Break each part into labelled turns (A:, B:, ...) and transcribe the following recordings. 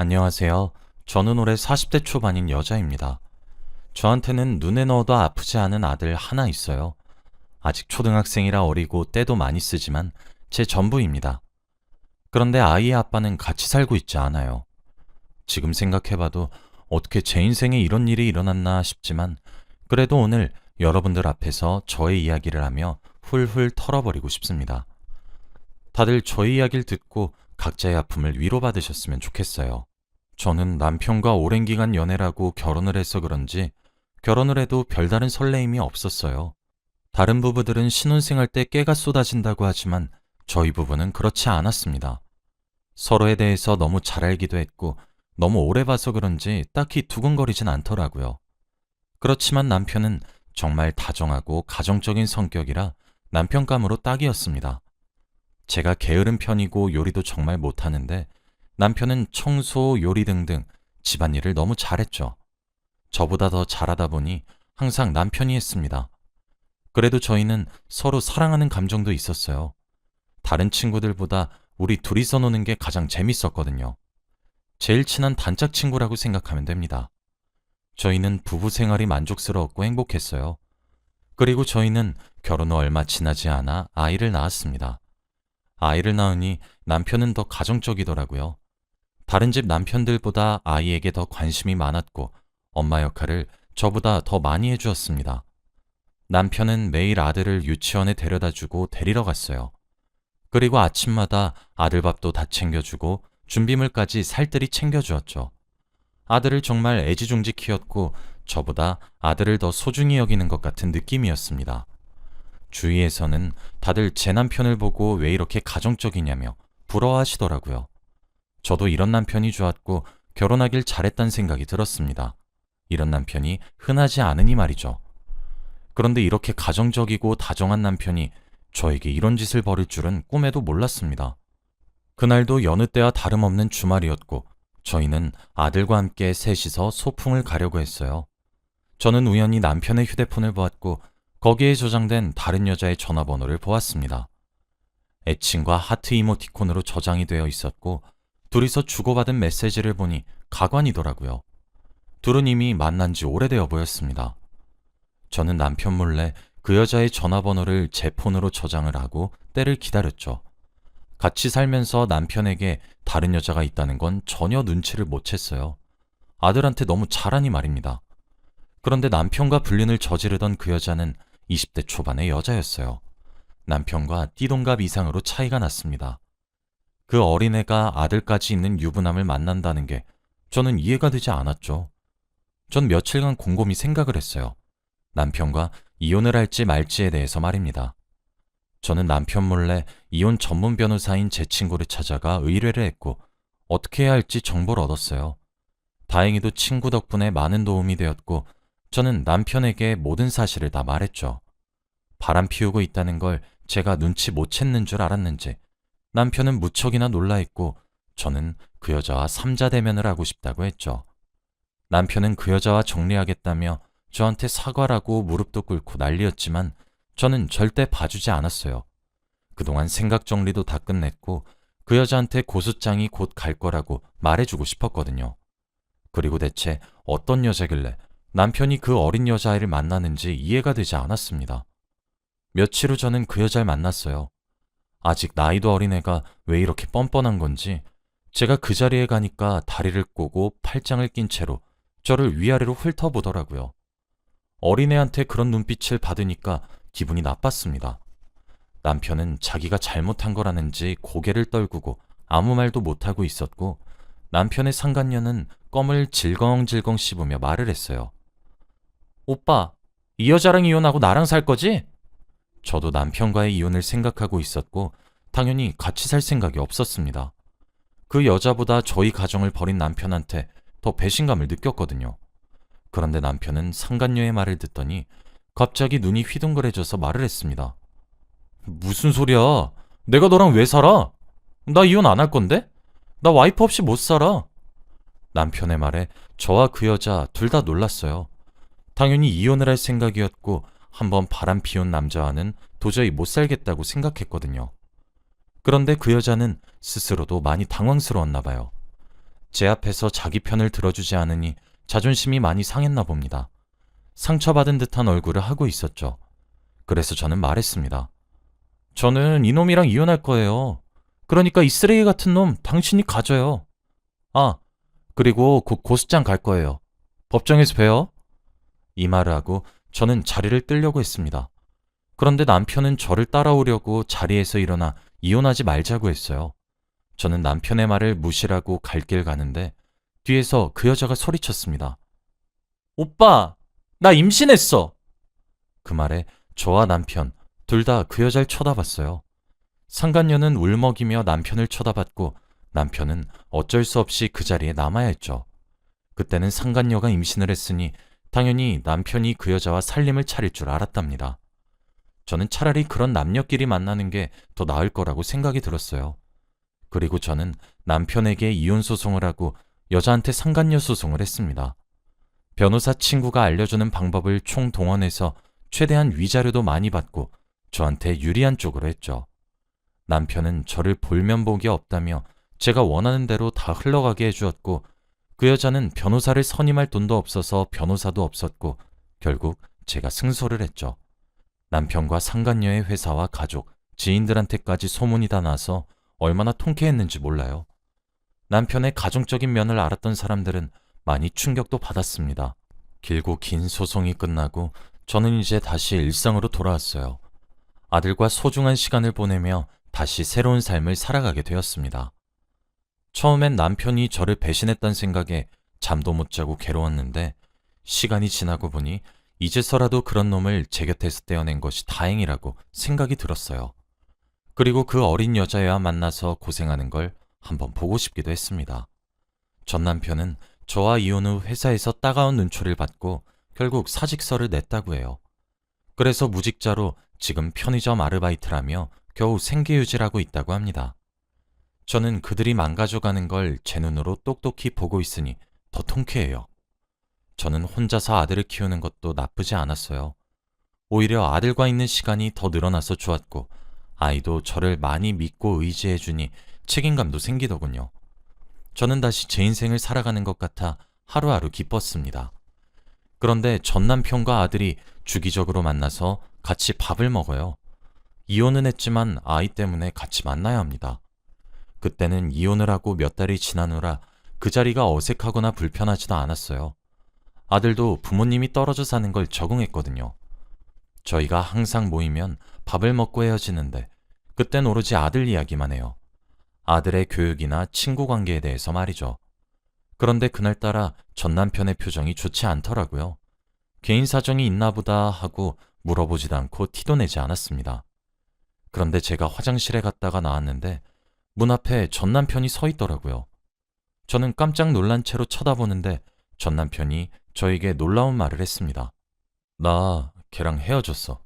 A: 안녕하세요. 저는 올해 40대 초반인 여자입니다. 저한테는 눈에 넣어도 아프지 않은 아들 하나 있어요. 아직 초등학생이라 어리고 때도 많이 쓰지만 제 전부입니다. 그런데 아이의 아빠는 같이 살고 있지 않아요. 지금 생각해봐도 어떻게 제 인생에 이런 일이 일어났나 싶지만 그래도 오늘 여러분들 앞에서 저의 이야기를 하며 훌훌 털어버리고 싶습니다. 다들 저의 이야기를 듣고 각자의 아픔을 위로받으셨으면 좋겠어요. 저는 남편과 오랜 기간 연애를 하고 결혼을 해서 그런지 결혼을 해도 별다른 설레임이 없었어요. 다른 부부들은 신혼생활 때 깨가 쏟아진다고 하지만 저희 부부는 그렇지 않았습니다. 서로에 대해서 너무 잘 알기도 했고 너무 오래 봐서 그런지 딱히 두근거리진 않더라고요. 그렇지만 남편은 정말 다정하고 가정적인 성격이라 남편감으로 딱이었습니다. 제가 게으른 편이고 요리도 정말 못하는데 남편은 청소, 요리 등등 집안일을 너무 잘했죠. 저보다 더 잘하다 보니 항상 남편이 했습니다. 그래도 저희는 서로 사랑하는 감정도 있었어요. 다른 친구들보다 우리 둘이서 노는 게 가장 재밌었거든요. 제일 친한 단짝 친구라고 생각하면 됩니다. 저희는 부부 생활이 만족스러웠고 행복했어요. 그리고 저희는 결혼 후 얼마 지나지 않아 아이를 낳았습니다. 아이를 낳으니 남편은 더 가정적이더라고요. 다른 집 남편들보다 아이에게 더 관심이 많았고 엄마 역할을 저보다 더 많이 해주었습니다. 남편은 매일 아들을 유치원에 데려다주고 데리러 갔어요. 그리고 아침마다 아들 밥도 다 챙겨주고 준비물까지 살뜰히 챙겨주었죠. 아들을 정말 애지중지 키웠고 저보다 아들을 더 소중히 여기는 것 같은 느낌이었습니다. 주위에서는 다들 제 남편을 보고 왜 이렇게 가정적이냐며 부러워하시더라고요. 저도 이런 남편이 좋았고 결혼하길 잘했다는 생각이 들었습니다. 이런 남편이 흔하지 않으니 말이죠. 그런데 이렇게 가정적이고 다정한 남편이 저에게 이런 짓을 벌일 줄은 꿈에도 몰랐습니다. 그날도 여느 때와 다름없는 주말이었고 저희는 아들과 함께 셋이서 소풍을 가려고 했어요. 저는 우연히 남편의 휴대폰을 보았고 거기에 저장된 다른 여자의 전화번호를 보았습니다. 애칭과 하트 이모티콘으로 저장이 되어 있었고 둘이서 주고받은 메시지를 보니 가관이더라고요. 둘은 이미 만난 지 오래되어 보였습니다. 저는 남편 몰래 그 여자의 전화번호를 제 폰으로 저장을 하고 때를 기다렸죠. 같이 살면서 남편에게 다른 여자가 있다는 건 전혀 눈치를 못 챘어요. 아들한테 너무 잘하니 말입니다. 그런데 남편과 불륜을 저지르던 그 여자는 20대 초반의 여자였어요. 남편과 띠동갑 이상으로 차이가 났습니다. 그 어린애가 아들까지 있는 유부남을 만난다는 게 저는 이해가 되지 않았죠. 전 며칠간 곰곰이 생각을 했어요. 남편과 이혼을 할지 말지에 대해서 말입니다. 저는 남편 몰래 이혼 전문 변호사인 제 친구를 찾아가 의뢰를 했고 어떻게 해야 할지 정보를 얻었어요. 다행히도 친구 덕분에 많은 도움이 되었고 저는 남편에게 모든 사실을 다 말했죠. 바람 피우고 있다는 걸 제가 눈치 못 챘는 줄 알았는지 남편은 무척이나 놀라했고 저는 그 여자와 삼자 대면을 하고 싶다고 했죠. 남편은 그 여자와 정리하겠다며 저한테 사과라고 무릎도 꿇고 난리였지만 저는 절대 봐주지 않았어요. 그동안 생각 정리도 다 끝냈고 그 여자한테 고소장이 곧 갈 거라고 말해주고 싶었거든요. 그리고 대체 어떤 여자길래 남편이 그 어린 여자아이를 만나는지 이해가 되지 않았습니다. 며칠 후 저는 그 여자를 만났어요. 아직 나이도 어린 애가 왜 이렇게 뻔뻔한 건지 제가 그 자리에 가니까 다리를 꼬고 팔짱을 낀 채로 저를 위아래로 훑어보더라고요. 어린애한테 그런 눈빛을 받으니까 기분이 나빴습니다. 남편은 자기가 잘못한 거라는지 고개를 떨구고 아무 말도 못하고 있었고 남편의 상간녀는 껌을 질겅질겅 씹으며 말을 했어요. 오빠, 이 여자랑 이혼하고 나랑 살 거지? 저도 남편과의 이혼을 생각하고 있었고 당연히 같이 살 생각이 없었습니다. 그 여자보다 저희 가정을 버린 남편한테 더 배신감을 느꼈거든요. 그런데 남편은 상간녀의 말을 듣더니 갑자기 눈이 휘둥그레져서 말을 했습니다. 무슨 소리야? 내가 너랑 왜 살아? 나 이혼 안 할 건데? 나 와이프 없이 못 살아. 남편의 말에 저와 그 여자 둘 다 놀랐어요. 당연히 이혼을 할 생각이었고 한번 바람 피운 남자와는 도저히 못 살겠다고 생각했거든요. 그런데 그 여자는 스스로도 많이 당황스러웠나 봐요. 제 앞에서 자기 편을 들어주지 않으니 자존심이 많이 상했나 봅니다. 상처받은 듯한 얼굴을 하고 있었죠. 그래서 저는 말했습니다. 저는 이놈이랑 이혼할 거예요. 그러니까 이 쓰레기 같은 놈 당신이 가져요. 아, 그리고 곧 고수장 갈 거예요. 법정에서 봬요. 이 말을 하고 저는 자리를 뜨려고 했습니다. 그런데 남편은 저를 따라오려고 자리에서 일어나 이혼하지 말자고 했어요. 저는 남편의 말을 무시하고 갈 길 가는데 뒤에서 그 여자가 소리쳤습니다. 오빠, 나 임신했어. 그 말에 저와 남편 둘 다 그 여자를 쳐다봤어요. 상간녀는 울먹이며 남편을 쳐다봤고 남편은 어쩔 수 없이 그 자리에 남아야 했죠. 그때는 상간녀가 임신을 했으니 당연히 남편이 그 여자와 살림을 차릴 줄 알았답니다. 저는 차라리 그런 남녀끼리 만나는 게 더 나을 거라고 생각이 들었어요. 그리고 저는 남편에게 이혼 소송을 하고 여자한테 상간녀 소송을 했습니다. 변호사 친구가 알려주는 방법을 총동원해서 최대한 위자료도 많이 받고 저한테 유리한 쪽으로 했죠. 남편은 저를 볼면 복이 없다며 제가 원하는 대로 다 흘러가게 해주었고 그 여자는 변호사를 선임할 돈도 없어서 변호사도 없었고 결국 제가 승소를 했죠. 남편과 상간녀의 회사와 가족, 지인들한테까지 소문이 다 나서 얼마나 통쾌했는지 몰라요. 남편의 가정적인 면을 알았던 사람들은 많이 충격도 받았습니다. 길고 긴 소송이 끝나고 저는 이제 다시 일상으로 돌아왔어요. 아들과 소중한 시간을 보내며 다시 새로운 삶을 살아가게 되었습니다. 처음엔 남편이 저를 배신했다는 생각에 잠도 못 자고 괴로웠는데 시간이 지나고 보니 이제서라도 그런 놈을 제 곁에서 떼어낸 것이 다행이라고 생각이 들었어요. 그리고 그 어린 여자애와 만나서 고생하는 걸 한번 보고 싶기도 했습니다. 전 남편은 저와 이혼 후 회사에서 따가운 눈초리를 받고 결국 사직서를 냈다고 해요. 그래서 무직자로 지금 편의점 아르바이트를 하며 겨우 생계유지를 하고 있다고 합니다. 저는 그들이 망가져가는 걸 제 눈으로 똑똑히 보고 있으니 더 통쾌해요. 저는 혼자서 아들을 키우는 것도 나쁘지 않았어요. 오히려 아들과 있는 시간이 더 늘어나서 좋았고 아이도 저를 많이 믿고 의지해주니 책임감도 생기더군요. 저는 다시 제 인생을 살아가는 것 같아 하루하루 기뻤습니다. 그런데 전 남편과 아들이 주기적으로 만나서 같이 밥을 먹어요. 이혼은 했지만 아이 때문에 같이 만나야 합니다. 그때는 이혼을 하고 몇 달이 지난 후라 그 자리가 어색하거나 불편하지도 않았어요. 아들도 부모님이 떨어져 사는 걸 적응했거든요. 저희가 항상 모이면 밥을 먹고 헤어지는데 그땐 오로지 아들 이야기만 해요. 아들의 교육이나 친구 관계에 대해서 말이죠. 그런데 그날따라 전 남편의 표정이 좋지 않더라고요. 개인 사정이 있나 보다 하고 물어보지도 않고 티도 내지 않았습니다. 그런데 제가 화장실에 갔다가 나왔는데 문 앞에 전 남편이 서 있더라고요. 저는 깜짝 놀란 채로 쳐다보는데 전 남편이 저에게 놀라운 말을 했습니다. 나 걔랑 헤어졌어.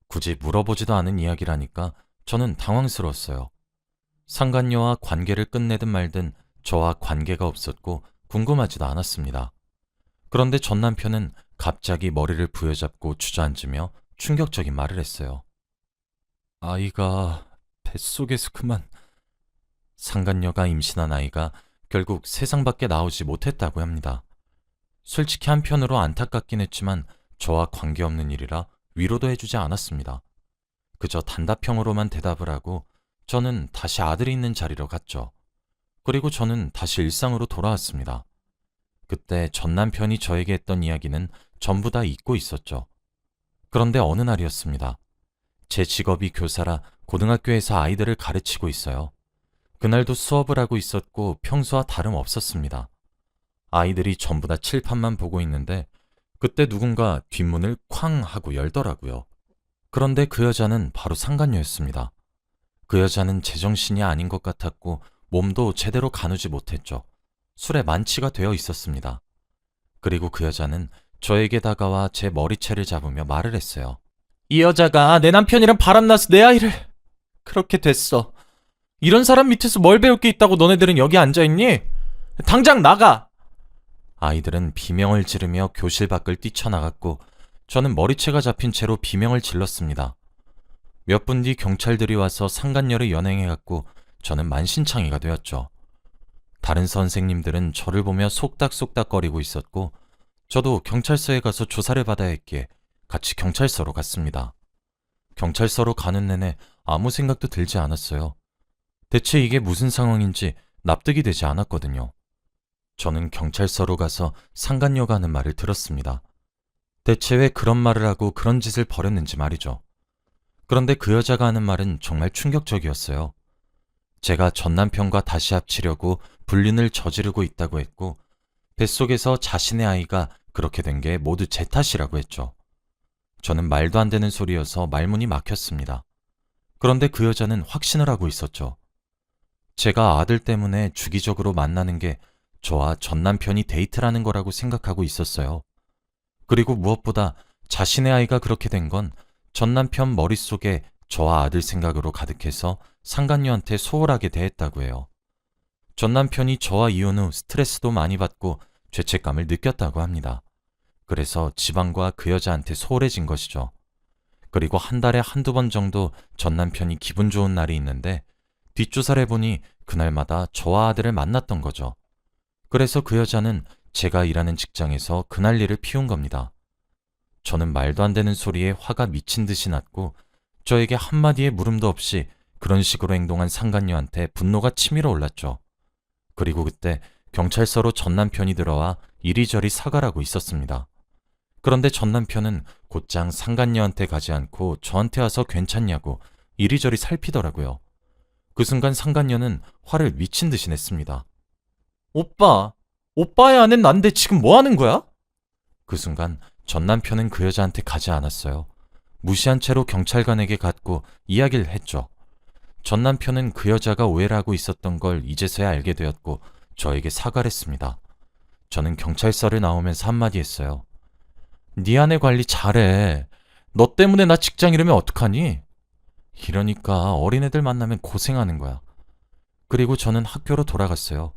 A: 굳이 물어보지도 않은 이야기라니까 저는 당황스러웠어요. 상간녀와 관계를 끝내든 말든 저와 관계가 없었고 궁금하지도 않았습니다. 그런데 전 남편은 갑자기 머리를 부여잡고 주저앉으며 충격적인 말을 했어요. 아이가 뱃속에서 그만. 상간녀가 임신한 아이가 결국 세상 밖에 나오지 못했다고 합니다. 솔직히 한편으로 안타깝긴 했지만 저와 관계없는 일이라 위로도 해주지 않았습니다. 그저 단답형으로만 대답을 하고 저는 다시 아들이 있는 자리로 갔죠. 그리고 저는 다시 일상으로 돌아왔습니다. 그때 전 남편이 저에게 했던 이야기는 전부 다 잊고 있었죠. 그런데 어느 날이었습니다. 제 직업이 교사라 고등학교에서 아이들을 가르치고 있어요. 그날도 수업을 하고 있었고 평소와 다름없었습니다. 아이들이 전부 다 칠판만 보고 있는데 그때 누군가 뒷문을 쾅 하고 열더라고요. 그런데 그 여자는 바로 상간녀였습니다. 그 여자는 제정신이 아닌 것 같았고 몸도 제대로 가누지 못했죠. 술에 만취가 되어 있었습니다. 그리고 그 여자는 저에게 다가와 제 머리채를 잡으며 말을 했어요. 이 여자가 내 남편이랑 바람나서 내 아이를... 그렇게 됐어. 이런 사람 밑에서 뭘 배울 게 있다고 너네들은 여기 앉아있니? 당장 나가! 아이들은 비명을 지르며 교실 밖을 뛰쳐나갔고 저는 머리채가 잡힌 채로 비명을 질렀습니다. 몇 분 뒤 경찰들이 와서 상간녀를 연행해갔고 저는 만신창이가 되었죠. 다른 선생님들은 저를 보며 속닥속닥거리고 있었고 저도 경찰서에 가서 조사를 받아야 했기에 같이 경찰서로 갔습니다. 경찰서로 가는 내내 아무 생각도 들지 않았어요. 대체 이게 무슨 상황인지 납득이 되지 않았거든요. 저는 경찰서로 가서 상간녀가 하는 말을 들었습니다. 대체 왜 그런 말을 하고 그런 짓을 벌였는지 말이죠. 그런데 그 여자가 하는 말은 정말 충격적이었어요. 제가 전 남편과 다시 합치려고 불륜을 저지르고 있다고 했고 뱃속에서 자신의 아이가 그렇게 된 게 모두 제 탓이라고 했죠. 저는 말도 안 되는 소리여서 말문이 막혔습니다. 그런데 그 여자는 확신을 하고 있었죠. 제가 아들 때문에 주기적으로 만나는 게 저와 전 남편이 데이트라는 거라고 생각하고 있었어요. 그리고 무엇보다 자신의 아이가 그렇게 된 건 전 남편 머릿속에 저와 아들 생각으로 가득해서 상간녀한테 소홀하게 대했다고 해요. 전 남편이 저와 이혼 후 스트레스도 많이 받고 죄책감을 느꼈다고 합니다. 그래서 지방과 그 여자한테 소홀해진 것이죠. 그리고 한 달에 한두 번 정도 전 남편이 기분 좋은 날이 있는데 뒷조사를 해보니 그날마다 저와 아들을 만났던 거죠. 그래서 그 여자는 제가 일하는 직장에서 그 난리를 피운 겁니다. 저는 말도 안 되는 소리에 화가 미친 듯이 났고 저에게 한마디의 물음도 없이 그런 식으로 행동한 상간녀한테 분노가 치밀어 올랐죠. 그리고 그때 경찰서로 전 남편이 들어와 이리저리 사과라고 있었습니다. 그런데 전 남편은 곧장 상간녀한테 가지 않고 저한테 와서 괜찮냐고 이리저리 살피더라고요. 그 순간 상간녀는 화를 미친 듯이 냈습니다. 오빠의 아내는 난데 지금 뭐 하는 거야? 그 순간 전 남편은 그 여자한테 가지 않았어요. 무시한 채로 경찰관에게 갔고 이야기를 했죠. 전 남편은 그 여자가 오해를 하고 있었던 걸 이제서야 알게 되었고 저에게 사과를 했습니다. 저는 경찰서를 나오면서 한마디 했어요. 네 아내 관리 잘해. 너 때문에 나 직장 잃으면 어떡하니? 이러니까 어린애들 만나면 고생하는 거야. 그리고 저는 학교로 돌아갔어요.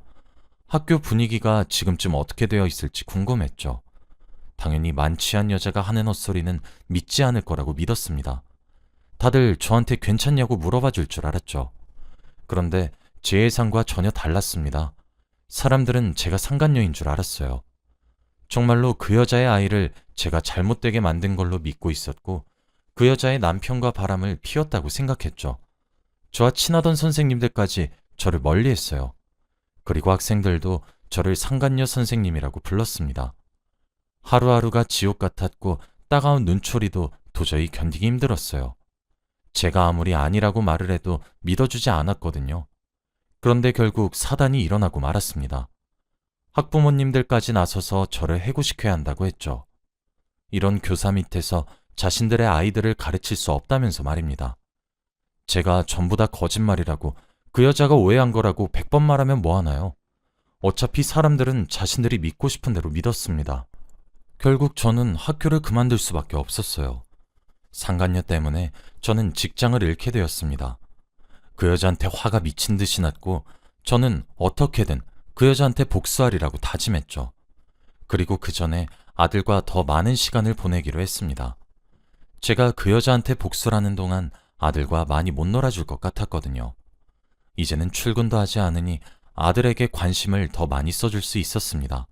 A: 학교 분위기가 지금쯤 어떻게 되어 있을지 궁금했죠. 당연히 만취한 여자가 하는 헛소리는 믿지 않을 거라고 믿었습니다. 다들 저한테 괜찮냐고 물어봐 줄 줄 알았죠. 그런데 제 예상과 전혀 달랐습니다. 사람들은 제가 상간녀인 줄 알았어요. 정말로 그 여자의 아이를 제가 잘못되게 만든 걸로 믿고 있었고 그 여자의 남편과 바람을 피웠다고 생각했죠. 저와 친하던 선생님들까지 저를 멀리했어요. 그리고 학생들도 저를 상간녀 선생님이라고 불렀습니다. 하루하루가 지옥 같았고 따가운 눈초리도 도저히 견디기 힘들었어요. 제가 아무리 아니라고 말을 해도 믿어주지 않았거든요. 그런데 결국 사단이 일어나고 말았습니다. 학부모님들까지 나서서 저를 해고시켜야 한다고 했죠. 이런 교사 밑에서 자신들의 아이들을 가르칠 수 없다면서 말입니다. 제가 전부 다 거짓말이라고 그 여자가 오해한 거라고 100번 말하면 뭐하나요? 어차피 사람들은 자신들이 믿고 싶은 대로 믿었습니다. 결국 저는 학교를 그만둘 수밖에 없었어요. 상간녀 때문에 저는 직장을 잃게 되었습니다. 그 여자한테 화가 미친 듯이 났고 저는 어떻게든 그 여자한테 복수하리라고 다짐했죠. 그리고 그 전에 아들과 더 많은 시간을 보내기로 했습니다. 제가 그 여자한테 복수를 하는 동안 아들과 많이 못 놀아줄 것 같았거든요. 이제는 출근도 하지 않으니 아들에게 관심을 더 많이 써줄 수 있었습니다.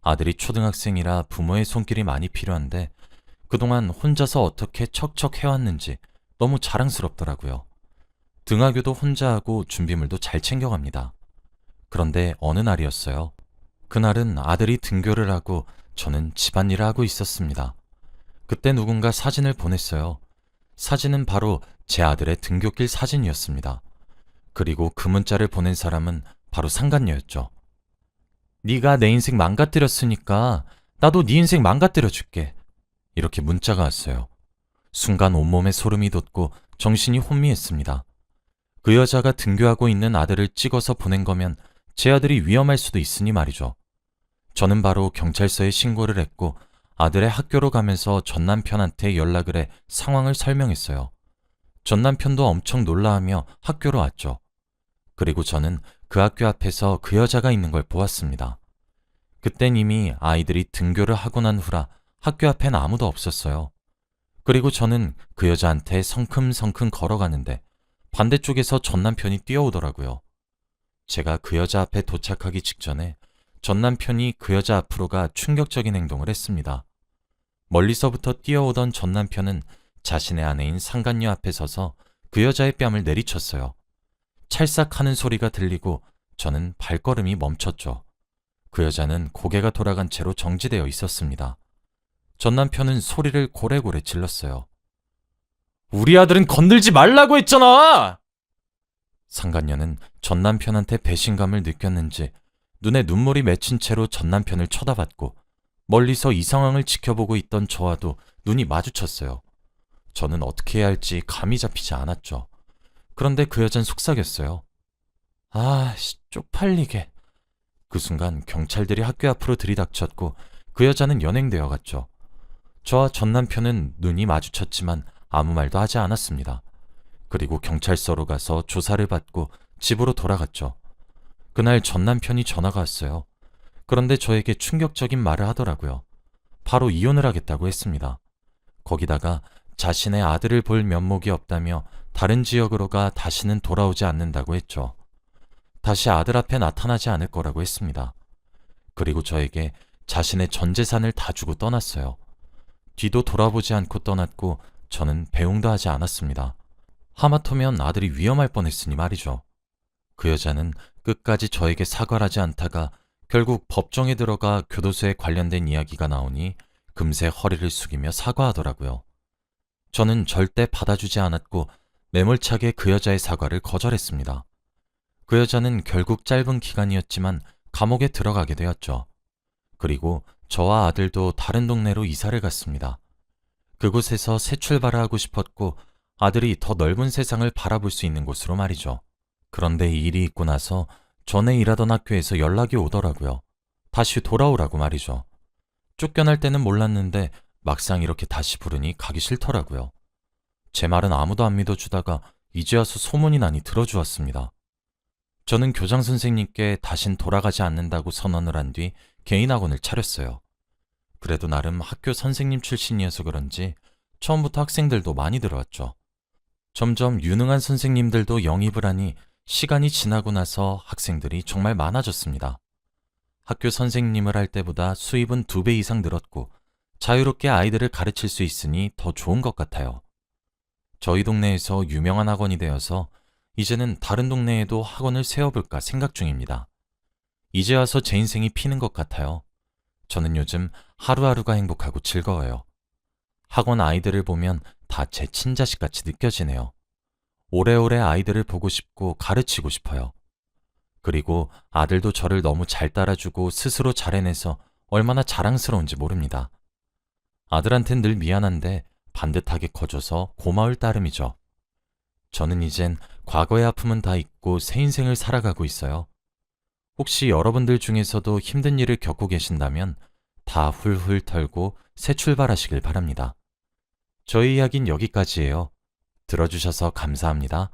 A: 아들이 초등학생이라 부모의 손길이 많이 필요한데 그동안 혼자서 어떻게 척척 해왔는지 너무 자랑스럽더라고요. 등하교도 혼자 하고 준비물도 잘 챙겨갑니다. 그런데 어느 날이었어요. 그날은 아들이 등교를 하고 저는 집안일을 하고 있었습니다. 그때 누군가 사진을 보냈어요. 사진은 바로 제 아들의 등교길 사진이었습니다. 그리고 그 문자를 보낸 사람은 바로 상간녀였죠. 네가 내 인생 망가뜨렸으니까 나도 네 인생 망가뜨려줄게. 이렇게 문자가 왔어요. 순간 온몸에 소름이 돋고 정신이 혼미했습니다. 그 여자가 등교하고 있는 아들을 찍어서 보낸 거면 제 아들이 위험할 수도 있으니 말이죠. 저는 바로 경찰서에 신고를 했고 아들의 학교로 가면서 전 남편한테 연락을 해 상황을 설명했어요. 전 남편도 엄청 놀라하며 학교로 왔죠. 그리고 저는 그 학교 앞에서 그 여자가 있는 걸 보았습니다. 그땐 이미 아이들이 등교를 하고 난 후라 학교 앞엔 아무도 없었어요. 그리고 저는 그 여자한테 성큼성큼 걸어가는데 반대쪽에서 전 남편이 뛰어오더라고요. 제가 그 여자 앞에 도착하기 직전에 전 남편이 그 여자 앞으로 가 충격적인 행동을 했습니다. 멀리서부터 뛰어오던 전 남편은 자신의 아내인 상간녀 앞에 서서 그 여자의 뺨을 내리쳤어요. 찰싹하는 소리가 들리고 저는 발걸음이 멈췄죠. 그 여자는 고개가 돌아간 채로 정지되어 있었습니다. 전 남편은 소리를 고래고래 질렀어요. 우리 아들은 건들지 말라고 했잖아! 상간녀는 전 남편한테 배신감을 느꼈는지 눈에 눈물이 맺힌 채로 전 남편을 쳐다봤고 멀리서 이 상황을 지켜보고 있던 저와도 눈이 마주쳤어요. 저는 어떻게 해야 할지 감이 잡히지 않았죠. 그런데 그 여잔 속삭였어요. 쪽팔리게. 그 순간 경찰들이 학교 앞으로 들이닥쳤고 그 여자는 연행되어 갔죠. 저와 전 남편은 눈이 마주쳤지만 아무 말도 하지 않았습니다. 그리고 경찰서로 가서 조사를 받고 집으로 돌아갔죠. 그날 전 남편이 전화가 왔어요. 그런데 저에게 충격적인 말을 하더라고요. 바로 이혼을 하겠다고 했습니다. 거기다가 자신의 아들을 볼 면목이 없다며 다른 지역으로 가 다시는 돌아오지 않는다고 했죠. 다시 아들 앞에 나타나지 않을 거라고 했습니다. 그리고 저에게 자신의 전 재산을 다 주고 떠났어요. 뒤도 돌아보지 않고 떠났고 저는 배웅도 하지 않았습니다. 하마터면 아들이 위험할 뻔했으니 말이죠. 그 여자는 끝까지 저에게 사과를 하지 않다가 결국 법정에 들어가 교도소에 관련된 이야기가 나오니 금세 허리를 숙이며 사과하더라고요. 저는 절대 받아주지 않았고 매몰차게 그 여자의 사과를 거절했습니다. 그 여자는 결국 짧은 기간이었지만 감옥에 들어가게 되었죠. 그리고 저와 아들도 다른 동네로 이사를 갔습니다. 그곳에서 새 출발을 하고 싶었고 아들이 더 넓은 세상을 바라볼 수 있는 곳으로 말이죠. 그런데 이 일이 있고 나서 전에 일하던 학교에서 연락이 오더라고요. 다시 돌아오라고 말이죠. 쫓겨날 때는 몰랐는데 막상 이렇게 다시 부르니 가기 싫더라고요. 제 말은 아무도 안 믿어주다가 이제 와서 소문이 나니 들어주었습니다. 저는 교장 선생님께 다신 돌아가지 않는다고 선언을 한 뒤 개인 학원을 차렸어요. 그래도 나름 학교 선생님 출신이어서 그런지 처음부터 학생들도 많이 들어왔죠. 점점 유능한 선생님들도 영입을 하니 시간이 지나고 나서 학생들이 정말 많아졌습니다. 학교 선생님을 할 때보다 수입은 2배 이상 늘었고 자유롭게 아이들을 가르칠 수 있으니 더 좋은 것 같아요. 저희 동네에서 유명한 학원이 되어서 이제는 다른 동네에도 학원을 세워볼까 생각 중입니다. 이제 와서 제 인생이 피는 것 같아요. 저는 요즘 하루하루가 행복하고 즐거워요. 학원 아이들을 보면 다 제 친자식같이 느껴지네요. 오래오래 아이들을 보고 싶고 가르치고 싶어요. 그리고 아들도 저를 너무 잘 따라주고 스스로 잘 해내서 얼마나 자랑스러운지 모릅니다. 아들한텐 늘 미안한데 반듯하게 커줘서 고마울 따름이죠. 저는 이젠 과거의 아픔은 다 잊고 새 인생을 살아가고 있어요. 혹시 여러분들 중에서도 힘든 일을 겪고 계신다면 다 훌훌 털고 새 출발하시길 바랍니다. 저희 이야기는 여기까지예요. 들어주셔서 감사합니다.